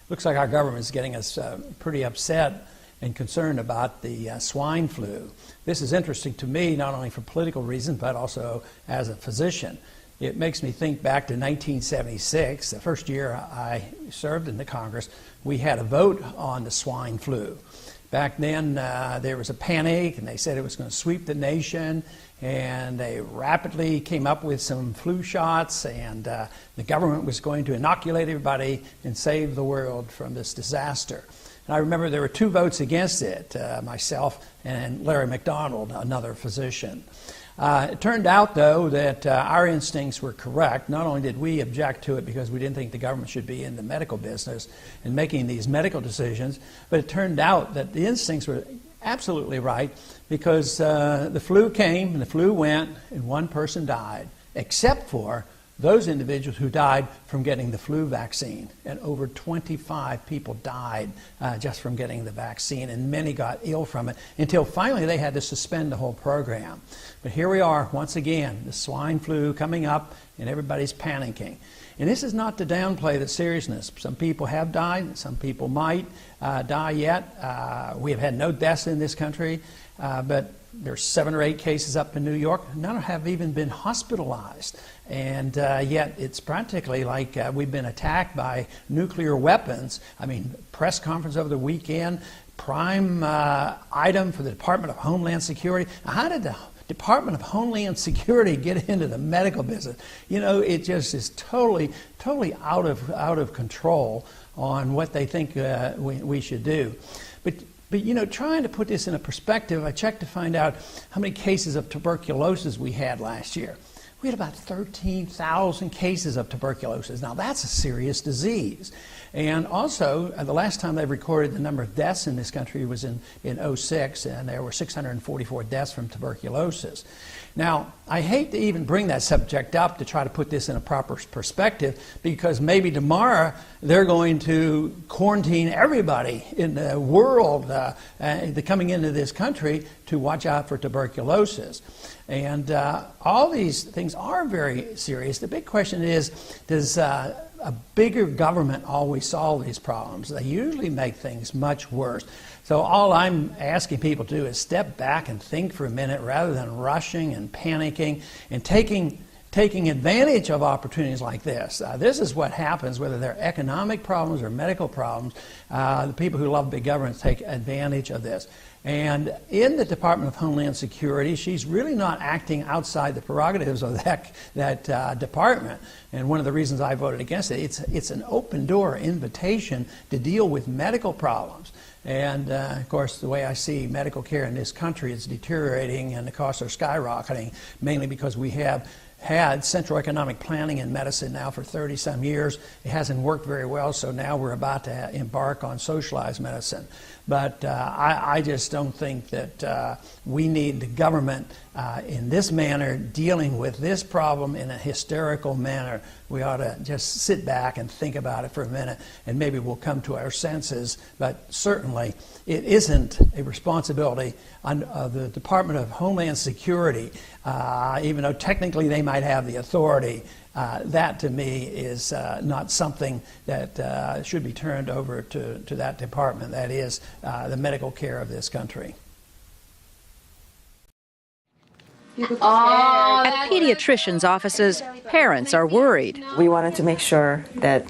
Looks like our government is getting us pretty upset and concerned about the swine flu. This is interesting to me, not only for political reasons, but also as a physician. It makes me think back to 1976, the first year I served in the Congress. We had a vote on the swine flu. Back then, there was a panic, and they said it was going to sweep the nation, and they rapidly came up with some flu shots, and the government was going to inoculate everybody and save the world from this disaster. And I remember there were 2 votes against it, myself and Larry McDonald, another physician. It turned out, though, that our instincts were correct. Not only did we object to it because we didn't think the government should be in the medical business and making these medical decisions, but it turned out that the instincts were absolutely right, because the flu came and the flu went and 1 person died, except for those individuals who died from getting the flu vaccine. And over 25 people died just from getting the vaccine, and many got ill from it, until finally they had to suspend the whole program. But here we are once again, the swine flu coming up, and everybody's panicking. And this is not to downplay the seriousness. Some people have died, some people might die yet. We have had no deaths in this country, but there's 7 or 8 cases up in New York. None have even been hospitalized. And yet it's practically like we've been attacked by nuclear weapons. I mean, press conference over the weekend, prime item for the Department of Homeland Security. How did the Department of Homeland Security get into the medical business? You know, it just is totally out of control on what they think we should do. But you know, trying to put this in a perspective, I checked to find out how many cases of tuberculosis we had last year. We had about 13,000 cases of tuberculosis. Now, that's a serious disease. And also, the last time they recorded the number of deaths in this country was in 2006, and there were 644 deaths from tuberculosis. Now, I hate to even bring that subject up to try to put this in a proper perspective, because maybe tomorrow they're going to quarantine everybody in the world coming into this country to watch out for tuberculosis. And all these things are very serious. The big question is, does a bigger government always solve these problems? They usually make things much worse. So all I'm asking people to do is step back and think for a minute, rather than rushing and panicking and taking advantage of opportunities like this. This is what happens, whether they're economic problems or medical problems. The people who love big government take advantage of this. And in the Department of Homeland Security, she's really not acting outside the prerogatives of that department. And one of the reasons I voted against it, it's an open door invitation to deal with medical problems. And of course, the way I see medical care in this country, it's deteriorating and the costs are skyrocketing, mainly because we have had central economic planning in medicine now for 30-some years. It hasn't worked very well, so now we're about to embark on socialized medicine. But I just don't think that we need the government in this manner dealing with this problem in a hysterical manner. We ought to just sit back and think about it for a minute, and maybe we'll come to our senses. But certainly it isn't a responsibility of the Department of Homeland Security, even though technically they might have the authority. That, to me, is not something that should be turned over to that department. That is the medical care of this country. At pediatricians' offices, parents are worried. We wanted to make sure that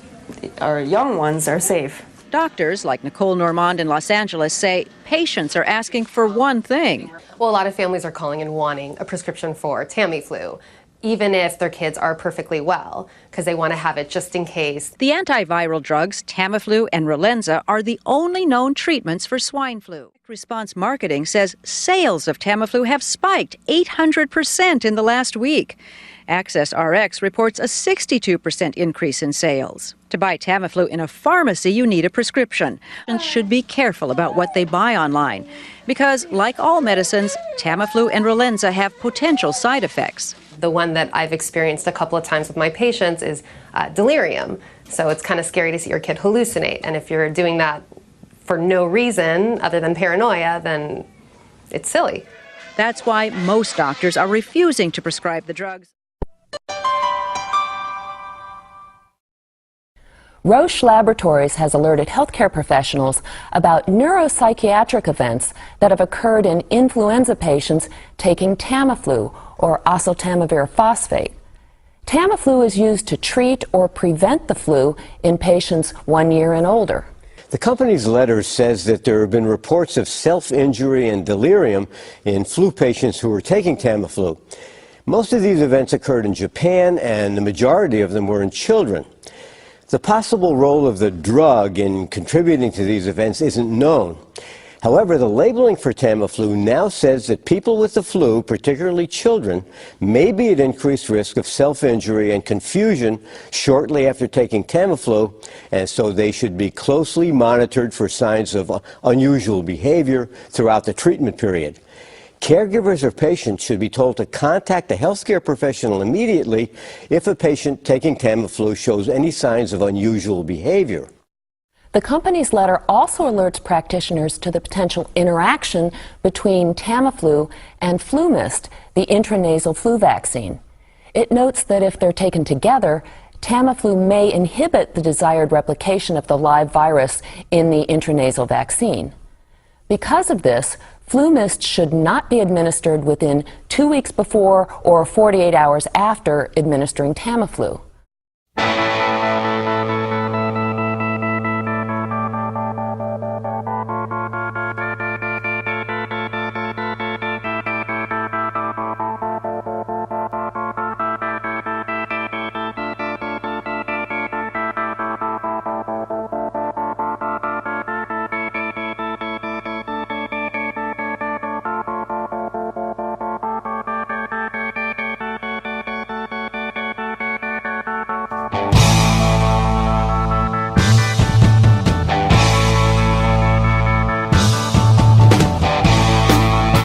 our young ones are safe. Doctors, like Nicole Normand in Los Angeles, say patients are asking for one thing. Well, a lot of families are calling and wanting a prescription for Tamiflu, even if their kids are perfectly well, because they want to have it just in case. The antiviral drugs Tamiflu and Relenza are the only known treatments for swine flu. Response Marketing says sales of Tamiflu have spiked 800% in the last week. Access RX reports a 62% increase in sales. To buy Tamiflu in a pharmacy, you need a prescription and should be careful about what they buy online, because like all medicines, Tamiflu and Relenza have potential side effects. The one that I've experienced a couple of times with my patients is delirium. So it's kind of scary to see your kid hallucinate. And if you're doing that for no reason other than paranoia, then it's silly. That's why most doctors are refusing to prescribe the drugs. Roche Laboratories has alerted healthcare professionals about neuropsychiatric events that have occurred in influenza patients taking Tamiflu, or oseltamivir phosphate. Tamiflu is used to treat or prevent the flu in patients 1 year and older. The company's letter says that there have been reports of self-injury and delirium in flu patients who were taking Tamiflu. Most of these events occurred in Japan, and the majority of them were in children. The possible role of the drug in contributing to these events isn't known. However, the labeling for Tamiflu now says that people with the flu, particularly children, may be at increased risk of self-injury and confusion shortly after taking Tamiflu, and so they should be closely monitored for signs of unusual behavior throughout the treatment period. Caregivers or patients should be told to contact a healthcare professional immediately if a patient taking Tamiflu shows any signs of unusual behavior. The company's letter also alerts practitioners to the potential interaction between Tamiflu and FluMist, the intranasal flu vaccine. It notes that if they're taken together, Tamiflu may inhibit the desired replication of the live virus in the intranasal vaccine. Because of this, FluMist should not be administered within 2 weeks before or 48 hours after administering Tamiflu.